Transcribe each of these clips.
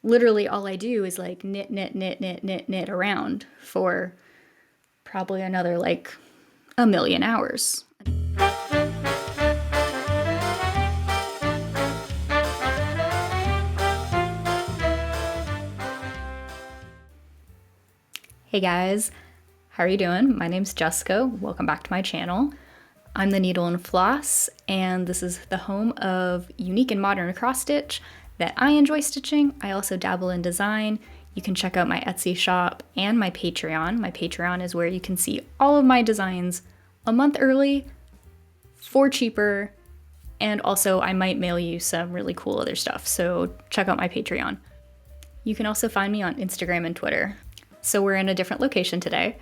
literally all I do is like knit, knit, knit, knit, knit, knit around for probably another like a million hours. Hey guys, how are you doing? My name's Jessica. Welcome back to my channel. I'm the Needle and Floss, and this is the home of unique and modern cross stitch that I enjoy stitching. I also dabble in design. You can check out my Etsy shop and my Patreon. My Patreon is where you can see all of my designs a month early for cheaper, and also I might mail you some really cool other stuff, so check out my Patreon. You can also find me on Instagram and Twitter. So we're in a different location today.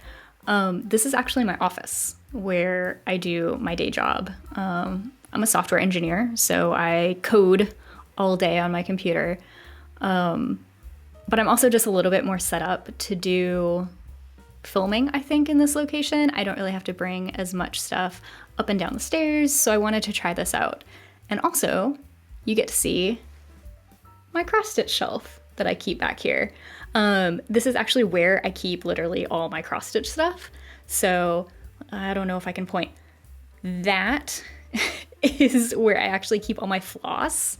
This is actually my office where I do my day job. I'm a software engineer, so I code all day on my computer. But I'm also just a little bit more set up to do filming, I think, in this location. I don't really have to bring as much stuff up and down the stairs, so I wanted to try this out. And also, you get to see my cross-stitch shelf that I keep back here. This is actually where I keep literally all my cross-stitch stuff. So I don't know if I can point. That is where I actually keep all my floss.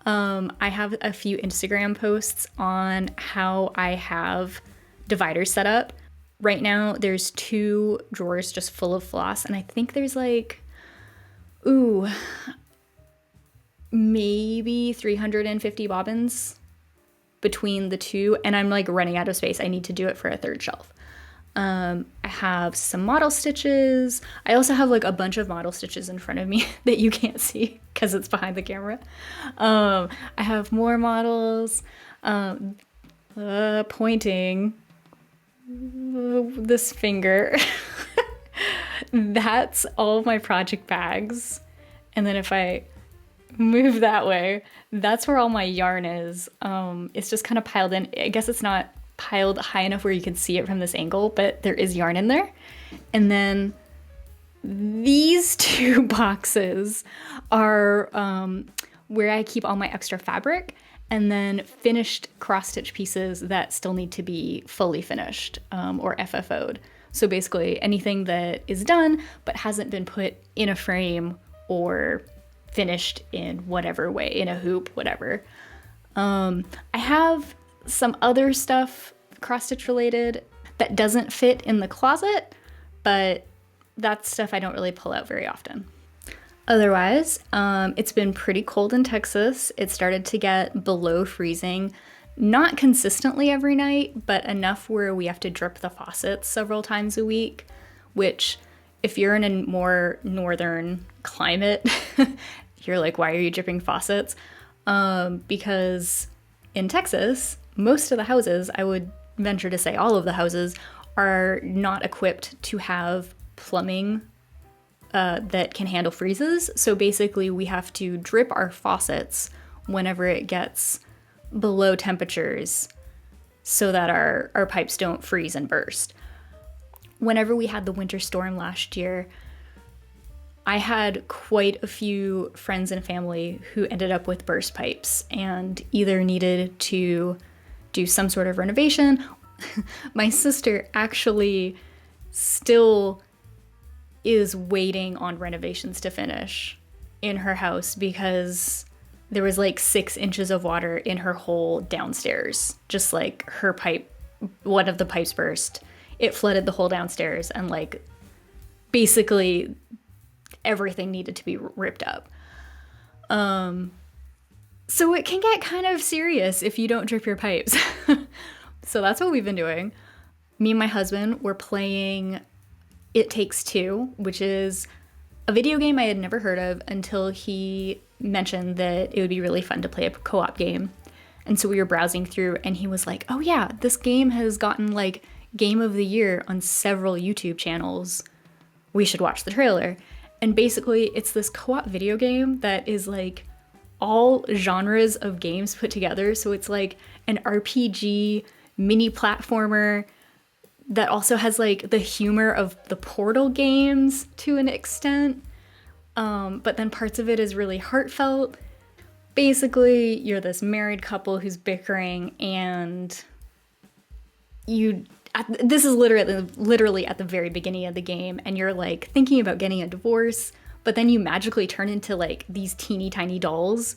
I have a few Instagram posts on how I have dividers set up. Right now, there's 2 drawers just full of floss, and I think there's like, maybe 350 bobbins between the 2, and I'm like running out of space. I need to do it for a 3rd shelf. I have some model stitches. I also have like a bunch of model stitches in front of me that you can't see because it's behind the camera. I have more models, pointing this finger. That's all of my project bags. And then if I move that way, that's where all my yarn is. It's just kind of piled in. I guess it's not piled high enough where you can see it from this angle, but there is yarn in there. And then these 2 boxes are where I keep all my extra fabric, and then finished cross-stitch pieces that still need to be fully finished or FFO'd. So basically anything that is done but hasn't been put in a frame or finished in whatever way, in a hoop, whatever. I have some other stuff cross-stitch related that doesn't fit in the closet, but that's stuff I don't really pull out very often. Otherwise, it's been pretty cold in Texas. It started to get below freezing, not consistently every night, but enough where we have to drip the faucets several times a week, which if you're in a more northern climate, you're like, why are you dripping faucets? Because in Texas, most of the houses, I would venture to say all of the houses, are not equipped to have plumbing that can handle freezes. So basically we have to drip our faucets whenever it gets below temperatures so that our pipes don't freeze and burst. Whenever we had the winter storm last year, I had quite a few friends and family who ended up with burst pipes and either needed to do some sort of renovation. My sister actually still is waiting on renovations to finish in her house because there was like 6 inches of water in her whole downstairs. Just like her pipe, one of the pipes burst. It flooded the whole downstairs, and like basically everything needed to be ripped up. So it can get kind of serious if you don't drip your pipes. So that's what we've been doing. Me and my husband were playing It Takes Two, which is a video game I had never heard of until he mentioned that it would be really fun to play a co-op game. And so we were browsing through and he was like, oh yeah, this game has gotten like Game of the Year on several YouTube channels. We should watch the trailer. And basically it's this co-op video game that is like all genres of games put together. So it's like an RPG mini platformer that also has like the humor of the Portal games to an extent. But then parts of it is really heartfelt. basically you're this married couple who's bickering, and this is literally at the very beginning of the game, and you're like thinking about getting a divorce, but then you magically turn into like these teeny tiny dolls,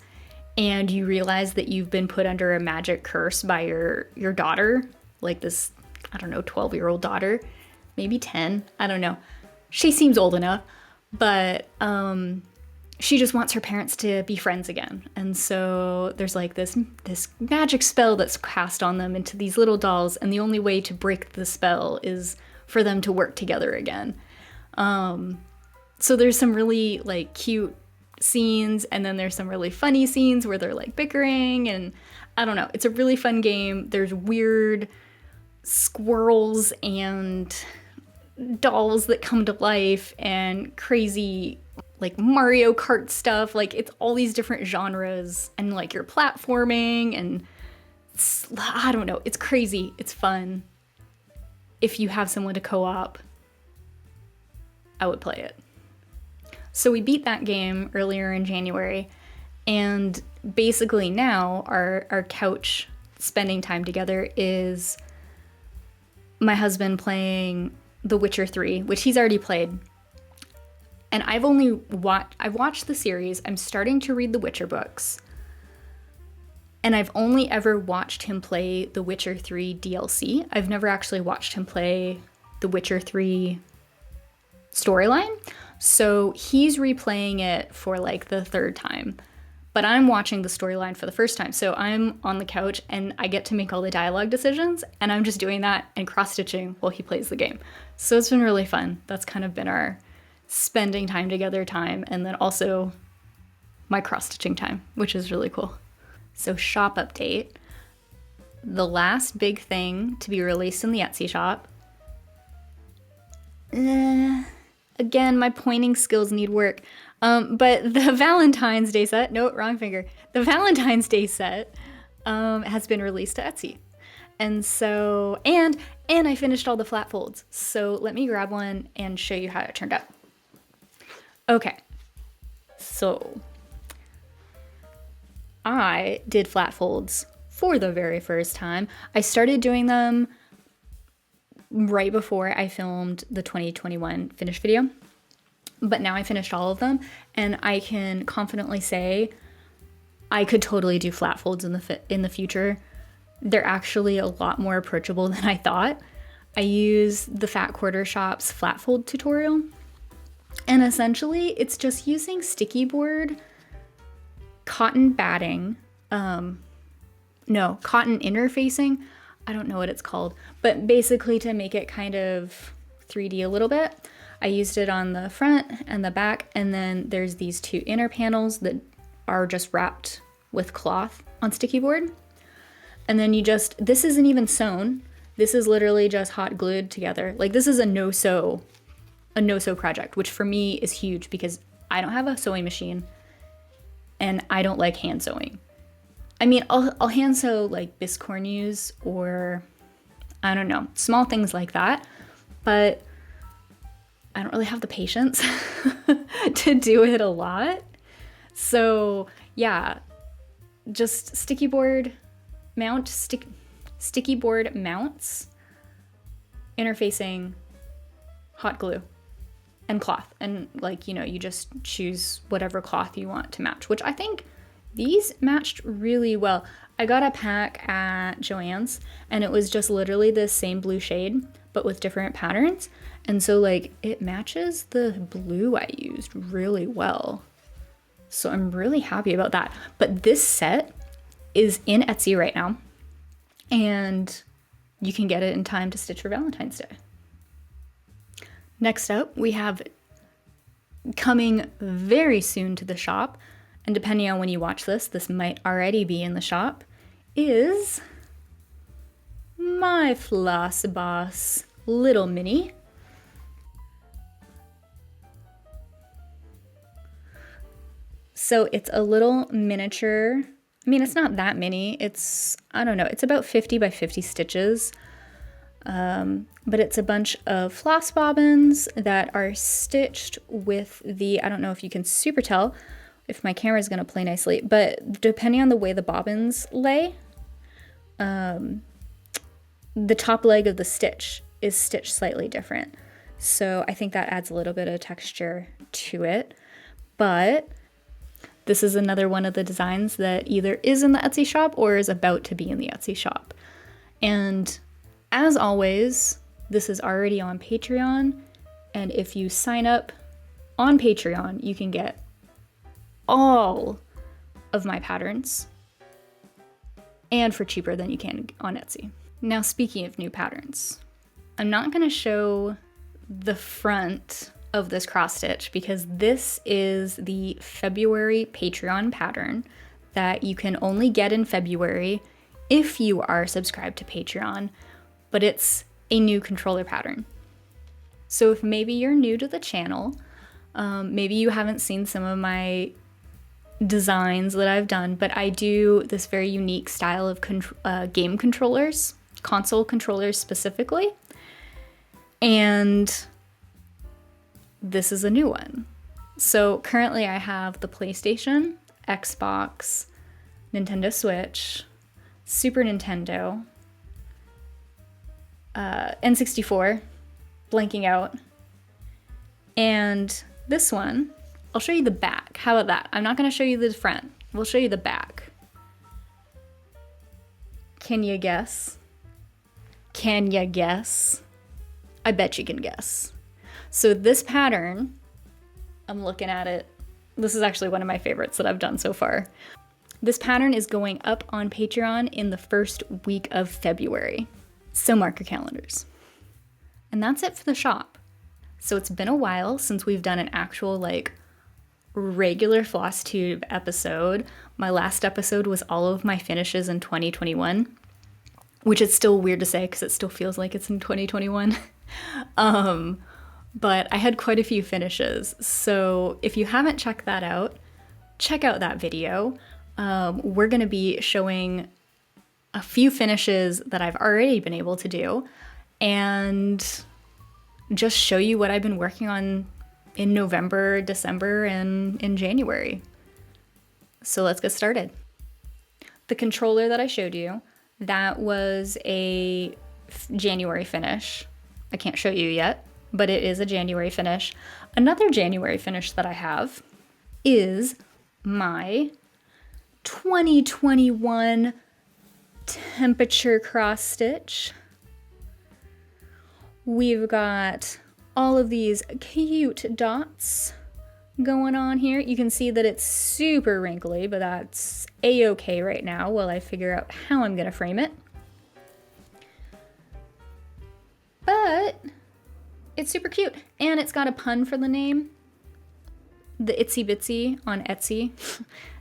and you realize that you've been put under a magic curse by your daughter, like this, I don't know, 12-year-old daughter, maybe 10, I don't know. She seems old enough, but she just wants her parents to be friends again. And so there's like this magic spell that's cast on them into these little dolls, and the only way to break the spell is for them to work together again. So there's some really like cute scenes, and then there's some really funny scenes where they're like bickering, and I don't know. It's a really fun game. There's weird squirrels and dolls that come to life, and crazy like Mario Kart stuff. Like, it's all these different genres, and like you're platforming, and I don't know, it's crazy. It's fun. If you have someone to co-op, I would play it. So we beat that game earlier in January, and basically now our couch spending time together is my husband playing The Witcher 3, which he's already played. And I've watched the series. I'm starting to read the Witcher books. And I've only ever watched him play The Witcher 3 DLC. I've never actually watched him play The Witcher 3 storyline. So he's replaying it for like the third time. But I'm watching the storyline for the first time. So I'm on the couch and I get to make all the dialogue decisions, and I'm just doing that and cross-stitching while he plays the game. So it's been really fun. That's kind of been our spending time together time, and then also my cross-stitching time, which is really cool. So shop update. The last big thing to be released in the Etsy shop. Again, my pointing skills need work. But the Valentine's Day set, no, wrong finger. The Valentine's Day set has been released to Etsy. And so, and I finished all the flat folds. So let me grab one and show you how it turned out. Okay, so I did flat folds for the very first time. I started doing them right before I filmed the 2021 finished video, but now I finished all of them, and I can confidently say I could totally do flat folds in the future. They're actually a lot more approachable than I thought. I use the Fat Quarter Shop's flat fold tutorial. And essentially, it's just using sticky board, cotton batting, cotton interfacing. I don't know what it's called, but basically to make it kind of 3D a little bit. I used it on the front and the back, and then there's these two inner panels that are just wrapped with cloth on sticky board. And then this isn't even sewn. This is literally just hot glued together. Like, this is a no-sew project, which for me is huge because I don't have a sewing machine and I don't like hand sewing. I mean, I'll hand sew like biscornues or I don't know, small things like that, but I don't really have the patience to do it a lot. So yeah, just sticky board mounts, interfacing, hot glue, and cloth. And like, you just choose whatever cloth you want to match, which I think these matched really well. I got a pack at Joann's and it was just literally the same blue shade, but with different patterns. And so like it matches the blue I used really well. So I'm really happy about that. But this set is in Etsy right now, and you can get it in time to stitch for Valentine's Day. Next up, we have coming very soon to the shop, and depending on when you watch this, this might already be in the shop, is my Floss Boss Little Mini. So it's a little miniature. I mean, it's not that mini. It's, I don't know, it's about 50 by 50 stitches. But it's a bunch of floss bobbins that are stitched with the, I don't know if you can super tell, if my camera's gonna play nicely, but depending on the way the bobbins lay, the top leg of the stitch is stitched slightly different. So I think that adds a little bit of texture to it. But this is another one of the designs that either is in the Etsy shop or is about to be in the Etsy shop. And as always, this is already on Patreon. And if you sign up on Patreon, you can get all of my patterns and for cheaper than you can on Etsy. Now, speaking of new patterns, I'm not going to show the front of this cross stitch because this is the February Patreon pattern that you can only get in February if you are subscribed to Patreon, but it's a new controller pattern. So if maybe you're new to the channel, maybe you haven't seen some of my designs that I've done, but I do this very unique style of game controllers, console controllers specifically, and this is a new one. So currently I have the PlayStation, Xbox, Nintendo Switch, Super Nintendo, N64, blanking out, and this one, I'll show you the back. How about that? I'm not going to show you the front. We'll show you the back. Can you guess? Can you guess? I bet you can guess. So this pattern, I'm looking at it. This is actually one of my favorites that I've done so far. This pattern is going up on Patreon in the first week of February. So mark your calendars. And that's it for the shop. So it's been a while since we've done an actual regular Flosstube episode. My last episode was all of my finishes in 2021, which is still weird to say because it still feels like it's in 2021. But I had quite a few finishes. So if you haven't checked that out, check out that video. We're going to be showing a few finishes that I've already been able to do and just show you what I've been working on in November, December, and in January. So let's get started. The controller that I showed you, that was a January finish. I can't show you yet, but it is a January finish. Another January finish that I have is my 2021 temperature cross stitch. We've got all of these cute dots going on here. You can see that it's super wrinkly, but that's a-okay right now while I figure out how I'm gonna frame it. But it's super cute, and it's got a pun for the name. The Itsy Bitsy on Etsy.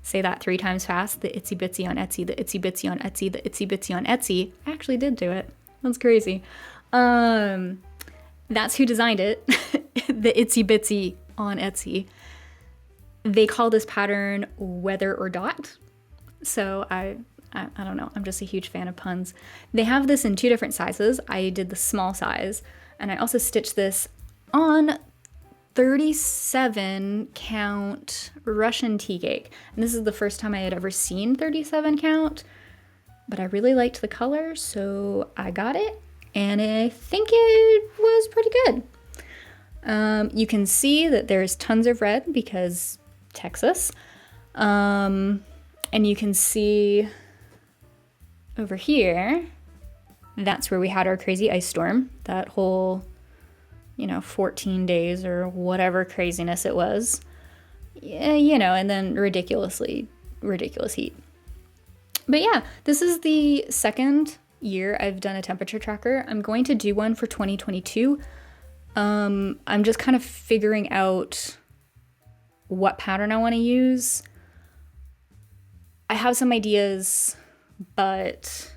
Say that 3 times fast. The Itsy Bitsy on Etsy, the Itsy Bitsy on Etsy, the Itsy Bitsy on Etsy. I actually did do it. That's crazy. That's who designed it. The Itsy Bitsy on Etsy. They call this pattern Weather or Dot. So I don't know. I'm just a huge fan of puns. They have this in 2 different sizes. I did the small size, and I also stitched this on 37 count Russian tea cake. And this is the first time I had ever seen 37 count, but I really liked the color, so I got it, and I think it was pretty good. You can see that there's tons of red because Texas. And you can see over here, that's where we had our crazy ice storm, that whole 14 days or whatever craziness it was. Yeah, and then ridiculous heat. But yeah, this is the second year I've done a temperature tracker. I'm going to do one for 2022. I'm just kind of figuring out what pattern I want to use. I have some ideas, but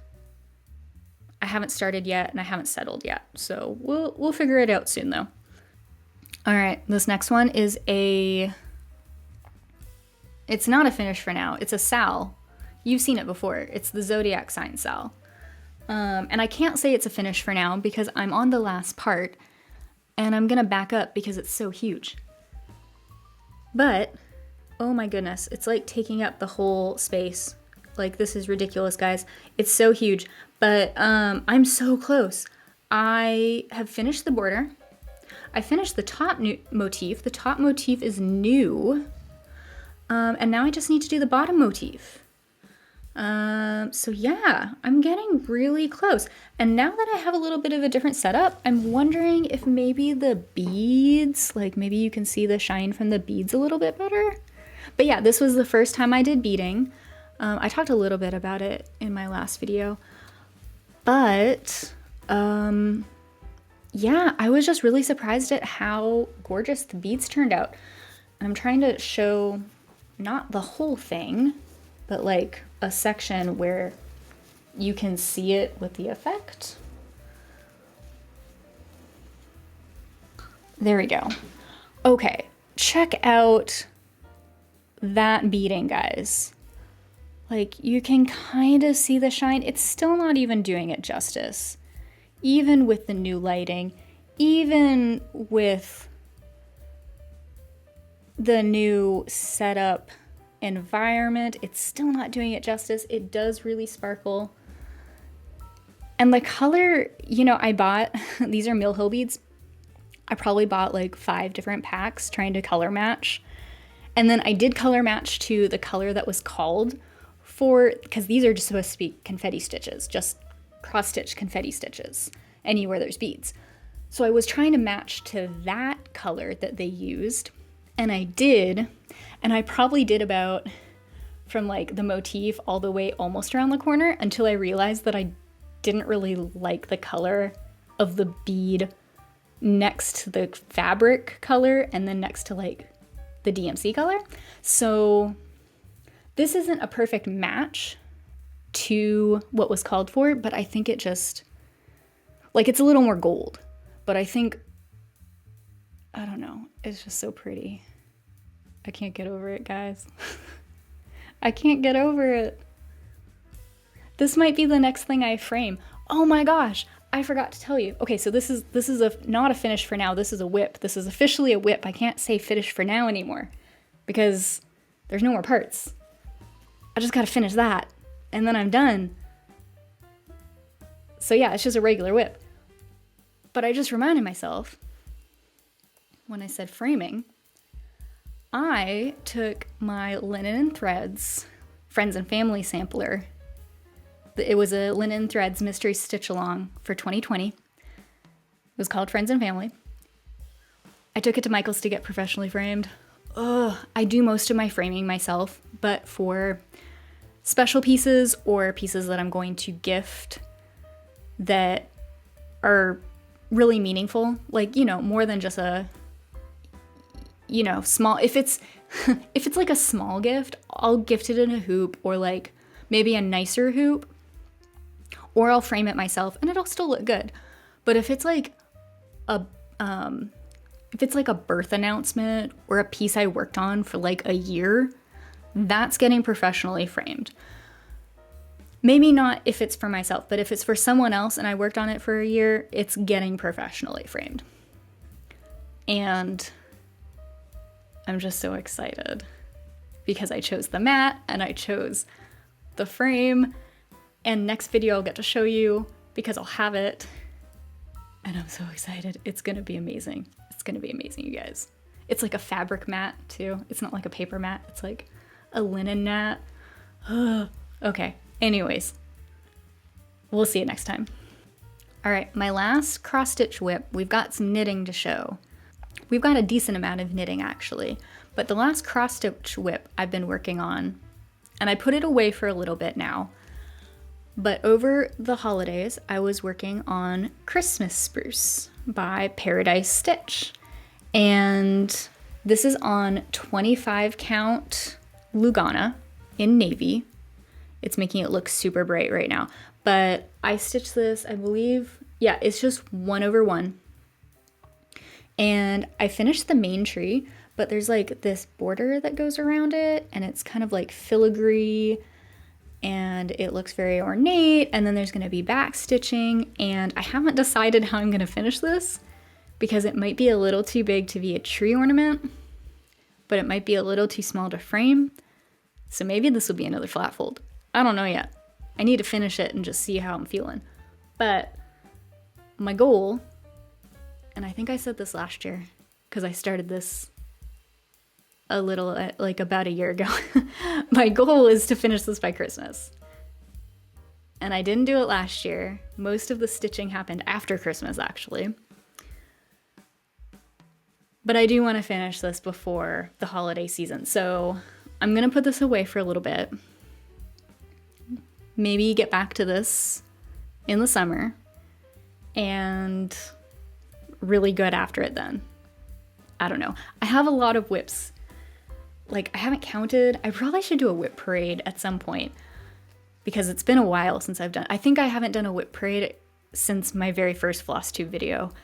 I haven't started yet and I haven't settled yet. So we'll figure it out soon though. All right, this next one is it's not a finish for now. It's a SAL. You've seen it before. It's the Zodiac Signs SAL. And I can't say it's a finish for now because I'm on the last part and I'm gonna back up because it's so huge. But Oh my goodness, it's like taking up the whole space. Like, this is ridiculous, guys. It's so huge, but I'm so close. I have finished the border. I finished the top motif. The top motif is new. And now I just need to do the bottom motif. So yeah, I'm getting really close. And now that I have a little bit of a different setup, I'm wondering if maybe the beads, like maybe you can see the shine from the beads a little bit better. But yeah, this was the first time I did beading. I talked a little bit about it in my last video. But, yeah, I was just really surprised at how gorgeous the beads turned out. I'm trying to show not the whole thing, but like a section where you can see it with the effect. There we go. Okay, check out that beading, guys. Like, you can kind of see the shine. It's still not even doing it justice. Even with the new lighting, even with the new setup environment, it's still not doing it justice. It does really sparkle. And the color, you know, I bought, these are Mill Hill beads. I probably bought like 5 different packs trying to color match. And then I did color match to the color that was called for, because these are just supposed to be confetti stitches, just cross-stitch confetti stitches anywhere there's beads. So I was trying to match to that color that they used, and I did, and I probably did about from like the motif all the way almost around the corner until I realized that I didn't really like the color of the bead next to the fabric color and then next to like the DMC color. So this isn't a perfect match to what was called for, but I think it just, like, it's a little more gold, but I think, I don't know, it's just so pretty. I can't get over it, guys. I can't get over it. This might be the next thing I frame. Oh my gosh, I forgot to tell you. Okay, so this is not a finish for now. This is a WIP. This is officially a WIP. I can't say finish for now anymore because there's no more parts. I just gotta finish that and then I'm done. So yeah, it's just a regular WIP. But I just reminded myself when I said framing, I took my Linen and Threads Friends and Family sampler. It was a Linen and Threads mystery stitch along for 2020. It was called Friends and Family. I took it to Michael's to get professionally framed. I do most of my framing myself, but for special pieces or pieces that I'm going to gift that are really meaningful, like, you know, more than just a, you know, small, if it's if it's like a small gift, I'll gift it in a hoop or like maybe a nicer hoop, or I'll frame it myself and it'll still look good. But if it's like a birth announcement or a piece I worked on for like a year, that's getting professionally framed. Maybe not if it's for myself, but if it's for someone else and I worked on it for a year, it's getting professionally framed. And I'm just so excited because I chose the mat and I chose the frame, and next video I'll get to show you because I'll have it. And I'm so excited. It's gonna be amazing. It's gonna be amazing, you guys. It's like a fabric mat too. It's not like a paper mat. It's like a linen mat. Okay, anyways, we'll see you next time. All right, my last cross stitch WIP, we've got some knitting to show. We've got a decent amount of knitting actually, but the last cross stitch WIP I've been working on, and I put it away for a little bit now, but over the holidays, I was working on Christmas Spruce by Paradise Stitch. And this is on 25 count Lugana in navy. It's making it look super bright right now. But I stitched this, I believe, yeah, it's just 1/1. And I finished the main tree, but there's like this border that goes around it, and it's kind of like filigree, and it looks very ornate, and then there's gonna be back stitching, and I haven't decided how I'm gonna finish this because it might be a little too big to be a tree ornament, but it might be a little too small to frame. So maybe this will be another flat fold. I don't know yet. I need to finish it and just see how I'm feeling. But my goal, and I think I said this last year because I started this a little, like about a year ago. My goal is to finish this by Christmas. And I didn't do it last year. Most of the stitching happened after Christmas, actually. But I do want to finish this before the holiday season. So I'm going to put this away for a little bit. Maybe get back to this in the summer. And really good after it then. I don't know. I have a lot of WIPs. Like, I haven't counted. I probably should do a WIP parade at some point. Because it's been a while since I've done... I think I haven't done a WIP parade since my very first Flosstube video.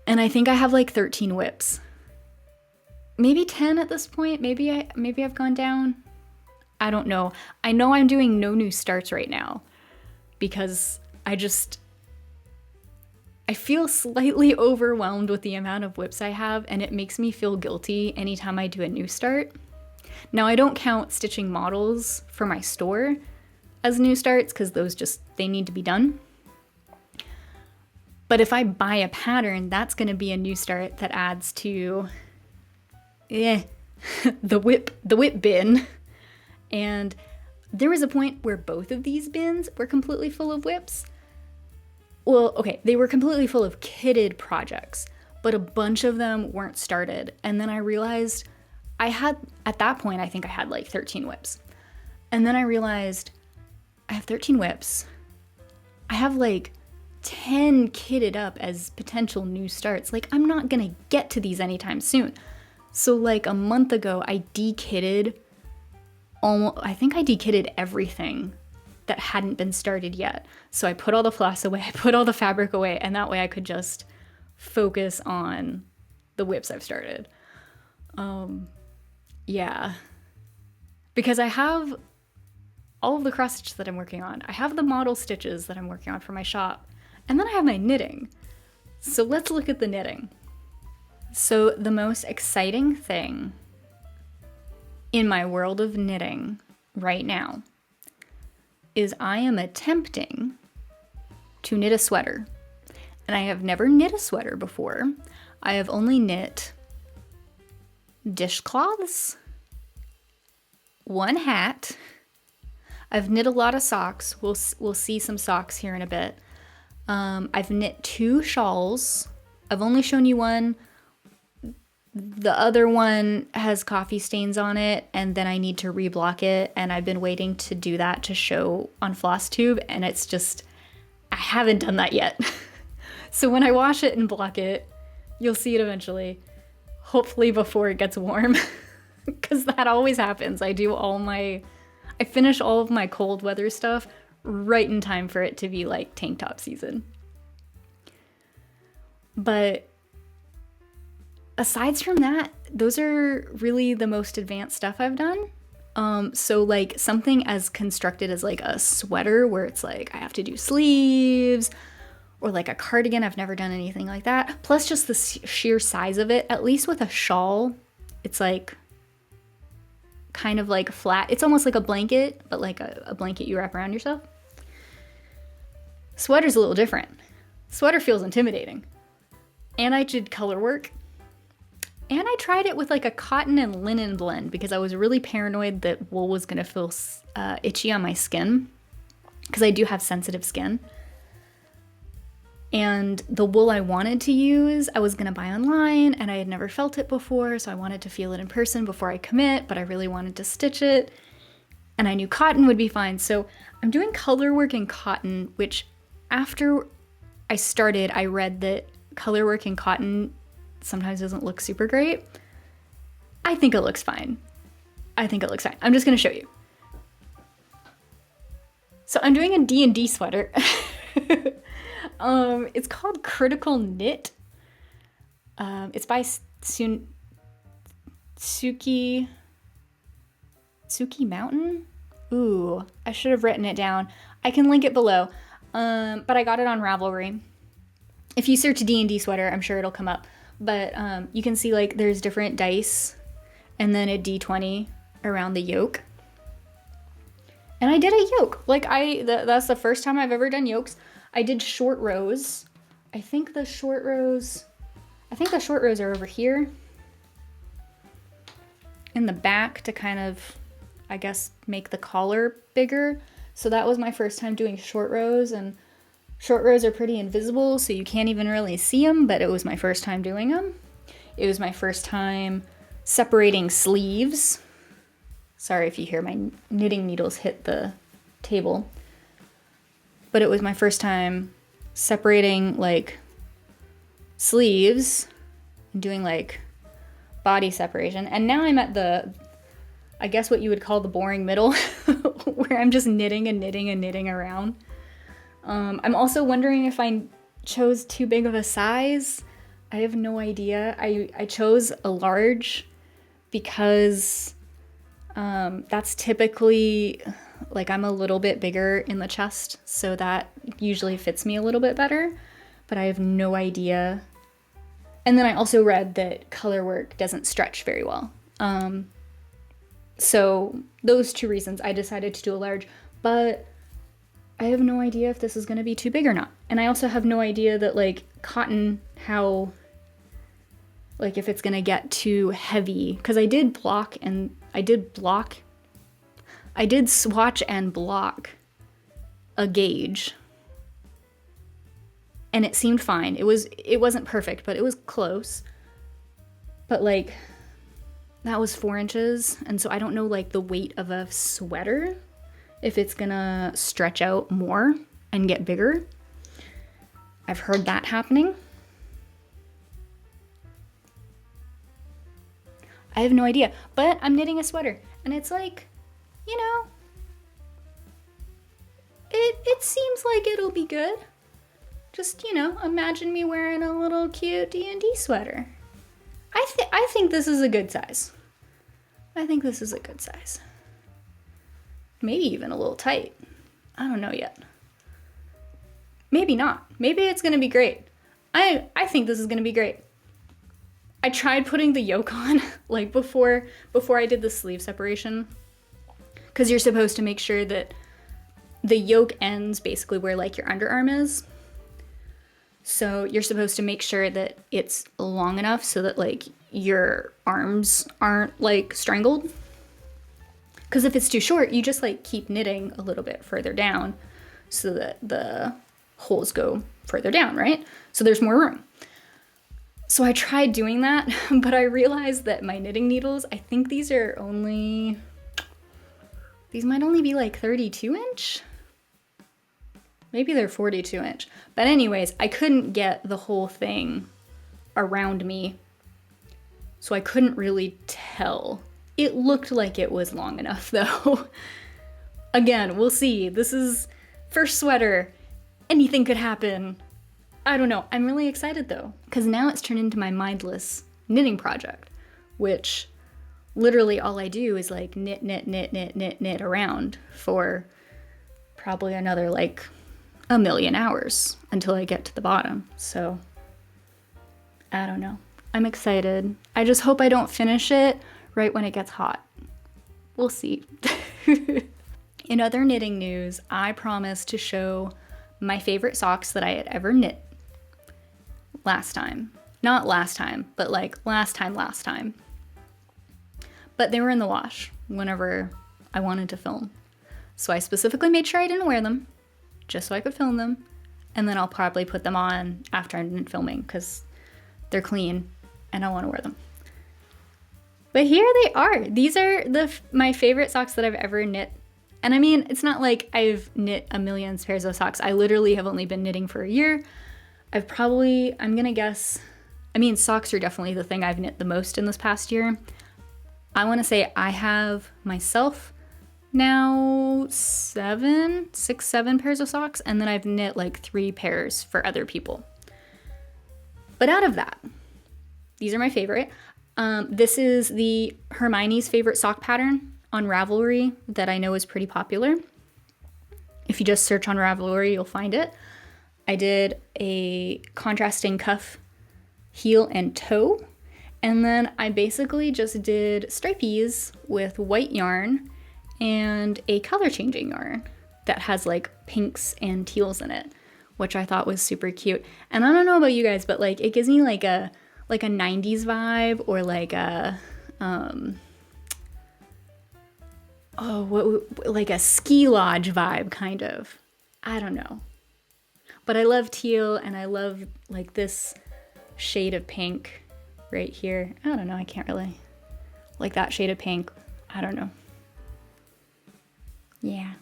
And I think I have like 13 WIPs. Maybe 10 at this point. Maybe I've gone down. I don't know. I know I'm doing no new starts right now. Because I feel slightly overwhelmed with the amount of WIPs I have. And it makes me feel guilty anytime I do a new start. Now, I don't count stitching models for my store as new starts because those they need to be done. But if I buy a pattern, that's going to be a new start that adds to the WIP bin. And there was a point where both of these bins were completely full of WIPs. Well, okay, they were completely full of kitted projects, but a bunch of them weren't started. And then I realized at that point, I think I had like 13 WIPs. And then I realized I have 13 WIPs. I have like 10 kitted up as potential new starts. Like, I'm not gonna get to these anytime soon. So like a month ago, I de-kitted everything that hadn't been started yet. So I put all the floss away, I put all the fabric away, and that way I could just focus on the WIPs I've started. Yeah, because I have all of the cross stitches that I'm working on. I have the model stitches that I'm working on for my shop. And then I have my knitting. So let's look at the knitting. So the most exciting thing in my world of knitting right now is I am attempting to knit a sweater. And I have never knit a sweater before. I have only knit dishcloths, one hat. I've knit a lot of socks. We'll see some socks here in a bit. I've knit 2 shawls. I've only shown you one. The other one has coffee stains on it, and then I need to reblock it, and I've been waiting to do that to show on Flosstube, and it's just, I haven't done that yet. So when I wash it and block it, you'll see it eventually. Hopefully before it gets warm, because that always happens. I finish all of my cold weather stuff right in time for it to be like tank top season. But aside from that, those are really the most advanced stuff I've done. So like something as constructed as like a sweater where it's like I have to do sleeves, or like a cardigan, I've never done anything like that. Plus just the sheer size of it, at least with a shawl, it's like kind of like flat. It's almost like a blanket, but like a blanket you wrap around yourself. Sweater's a little different. Sweater feels intimidating. And I did color work. And I tried it with like a cotton and linen blend because I was really paranoid that wool was gonna feel itchy on my skin, because I do have sensitive skin. And the wool I wanted to use, I was gonna buy online, and I had never felt it before, so I wanted to feel it in person before I commit, but I really wanted to stitch it. And I knew cotton would be fine. So I'm doing color work in cotton, which after I started, I read that color work in cotton sometimes doesn't look super great. I think it looks fine. I'm just gonna show you. So I'm doing a D&D sweater. It's called Critical Knit. It's by Suki Mountain? Ooh, I should have written it down. I can link it below. But I got it on Ravelry. If you search D&D sweater, I'm sure it'll come up. but you can see like there's different dice and then a D20 around the yoke. And I did a yoke. Like that's the first time I've ever done yokes. I did short rows. I think the short rows are over here in the back to kind of, I guess, make the collar bigger. So that was my first time doing short rows, and short rows are pretty invisible, so you can't even really see them, but it was my first time doing them. It was my first time separating sleeves. Sorry if you hear my knitting needles hit the table. But it was my first time separating like sleeves and doing like body separation. And now I'm at the, I guess what you would call the boring middle, where I'm just knitting and knitting and knitting around. I'm also wondering if I chose too big of a size. I have no idea. I chose a large because that's typically, like, I'm a little bit bigger in the chest, so that usually fits me a little bit better, but I have no idea. And then I also read that color work doesn't stretch very well. So those two reasons I decided to do a large, but I have no idea if this is going to be too big or not. And I also have no idea that, like, cotton, how, like, if it's going to get too heavy, because I did swatch and block a gauge, and it seemed fine. It wasn't perfect, but it was close. But, like, that was 4 inches, and so I don't know, like, the weight of a sweater, if it's gonna stretch out more and get bigger. I've heard that happening. I have no idea, but I'm knitting a sweater, and it's like, you know, it seems like it'll be good. Just, you know, imagine me wearing a little cute D&D sweater. I think this is a good size. I think this is a good size. Maybe even a little tight. I don't know yet. Maybe not. Maybe it's gonna be great. I think this is gonna be great. I tried putting the yoke on, like, before I did the sleeve separation, because you're supposed to make sure that the yoke ends basically where, like, your underarm is. So you're supposed to make sure that it's long enough so that, like, your arms aren't, like, strangled. Because if it's too short, you just, like, keep knitting a little bit further down so that the holes go further down, right? So there's more room. So I tried doing that, but I realized that my knitting needles, I think these might only be like 32 inch. Maybe they're 42 inch. But anyways, I couldn't get the whole thing around me, so I couldn't really tell. It looked like it was long enough, though. Again, we'll see. This is first sweater. Anything could happen. I don't know. I'm really excited, though, because now it's turned into my mindless knitting project, which literally all I do is, like, knit around for probably another, like, 1,000,000 hours until I get to the bottom. So I don't know. I'm excited. I just hope I don't finish it right when it gets hot. We'll see. In other knitting news, I promised to show my favorite socks that I had ever knit last time. Not last time, but, like, last time. But they were in the wash whenever I wanted to film. So I specifically made sure I didn't wear them, just so I could film them. And then I'll probably put them on after I'm done filming, because they're clean and I want to wear them. But here they are. These are my favorite socks that I've ever knit. And I mean, it's not like I've knit a million pairs of socks. I literally have only been knitting for a year. I'm gonna guess, I mean, socks are definitely the thing I've knit the most in this past year. I want to say I have myself now 7 pairs of socks, and then I've knit like 3 pairs for other people. But out of that, these are my favorite. This is the Hermione's favorite sock pattern on Ravelry that I know is pretty popular. If you just search on Ravelry, you'll find it. I did a contrasting cuff heel and toe. And then I basically just did stripies with white yarn and a color changing yarn that has like pinks and teals in it, which I thought was super cute. And I don't know about you guys, but like it gives me like a 90s vibe, or like a like a ski lodge vibe kind of. I don't know. But I love teal, and I love like this shade of pink right here. I don't know, I can't really like that shade of pink. I don't know. Yeah,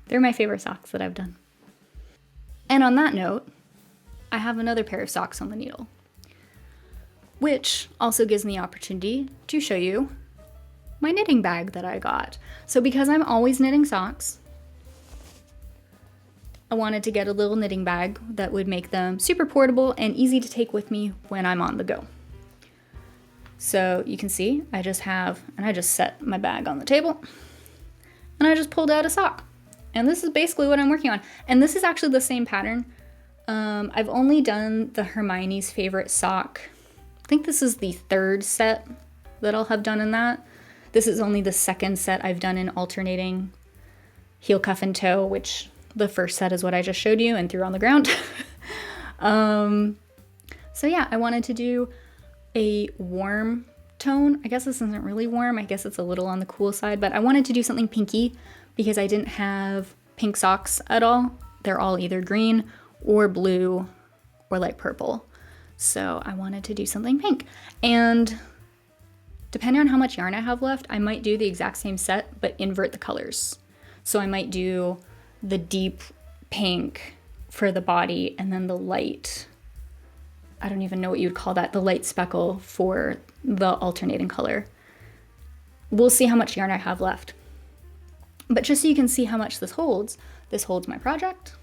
they're my favorite socks that I've done. And on that note, I have another pair of socks on the needle, which also gives me the opportunity to show you my knitting bag that I got. So because I'm always knitting socks, I wanted to get a little knitting bag that would make them super portable and easy to take with me when I'm on the go. So you can see I just set my bag on the table, and I just pulled out a sock. And this is basically what I'm working on. And this is actually the same pattern. I've only done the Hermione's favorite sock. I think this is the third set that I'll have done in that. This is only the second set I've done in alternating heel, cuff, and toe, which the first set is what I just showed you and threw on the ground. So yeah, I wanted to do a warm tone. I guess this isn't really warm. I guess it's a little on the cool side, but I wanted to do something pinky because I didn't have pink socks at all. They're all either green or blue or like purple. So I wanted to do something pink. And depending on how much yarn I have left, I might do the exact same set, but invert the colors. So I might do the deep pink for the body, and then the light, I don't even know what you'd call that, the light speckle for the alternating color. We'll see how much yarn I have left. But just so you can see how much this holds my project.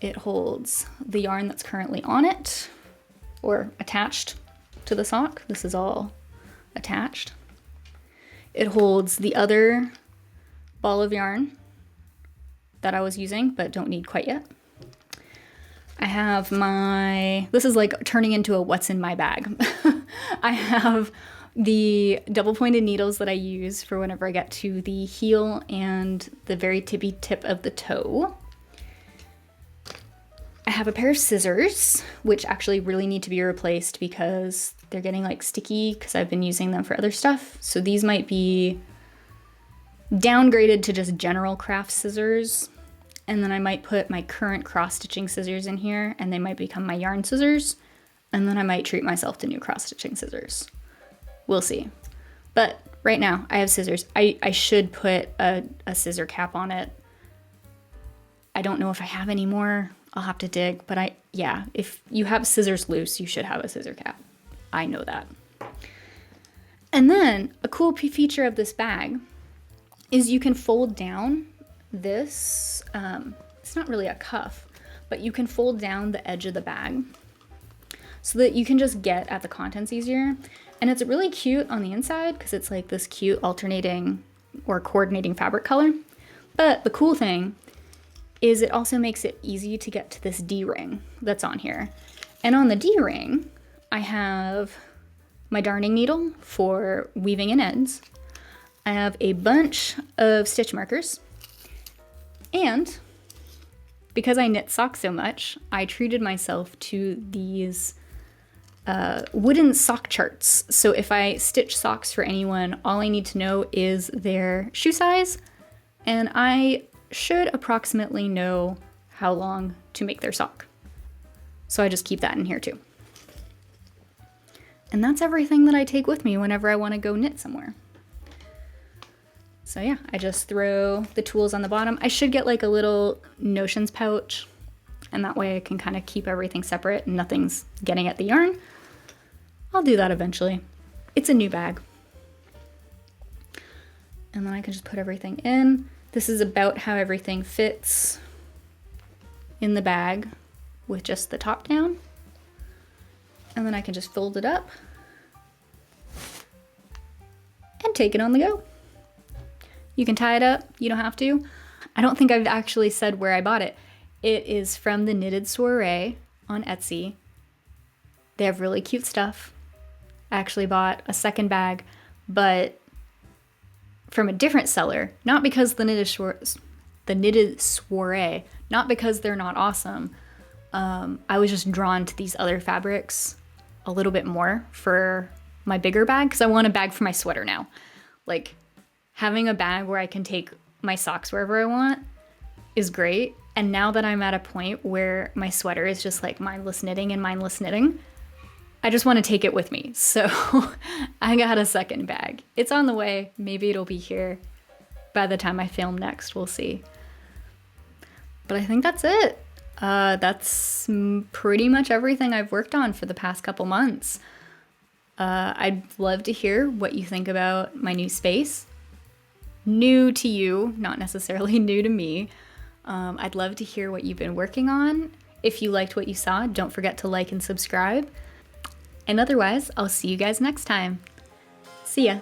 It holds the yarn that's currently on it, or attached to the sock. This is all attached. It holds the other ball of yarn that I was using but don't need quite yet. I have this is like turning into a what's in my bag. I have the double pointed needles that I use for whenever I get to the heel and the very tippy tip of the toe. I have a pair of scissors, which actually really need to be replaced because they're getting like sticky because I've been using them for other stuff. So these might be downgraded to just general craft scissors. And then I might put my current cross-stitching scissors in here, and they might become my yarn scissors. And then I might treat myself to new cross-stitching scissors. We'll see. But right now I have scissors. I should put a scissor cap on it. I don't know if I have any more. I'll have to dig, but yeah, if you have scissors loose, you should have a scissor cap. I know that. And then a cool feature of this bag is you can fold down this, it's not really a cuff, but you can fold down the edge of the bag so that you can just get at the contents easier. And it's really cute on the inside because it's like this cute alternating or coordinating fabric color. But the cool thing is it also makes it easy to get to this D-ring that's on here. And on the D-ring, I have my darning needle for weaving in ends. I have a bunch of stitch markers. And because I knit socks so much, I treated myself to these wooden sock charts. So if I stitch socks for anyone, all I need to know is their shoe size, and I should approximately know how long to make their sock. So I just keep that in here too. And that's everything that I take with me whenever I want to go knit somewhere. So yeah, I just throw the tools on the bottom. I should get like a little notions pouch, and that way I can kind of keep everything separate and nothing's getting at the yarn. I'll do that eventually. It's a new bag. And then I can just put everything in. This is about how everything fits in the bag with just the top down. And then I can just fold it up and take it on the go. You can tie it up, you don't have to. I don't think I've actually said where I bought it. It is from the Knitted Soiree on Etsy. They have really cute stuff. I actually bought a second bag, but from a different seller, not because the knitted soiree, not because they're not awesome. I was just drawn to these other fabrics a little bit more for my bigger bag, because I want a bag for my sweater now. Like, having a bag where I can take my socks wherever I want is great. And now that I'm at a point where my sweater is just like mindless knitting and mindless knitting, I just want to take it with me. So I got a second bag. It's on the way. Maybe it'll be here by the time I film next. We'll see. But I think that's it. That's pretty much everything I've worked on for the past couple months. I'd love to hear what you think about my new space. New to you, not necessarily new to me. I'd love to hear what you've been working on. If you liked what you saw, don't forget to like and subscribe. And otherwise, I'll see you guys next time. See ya.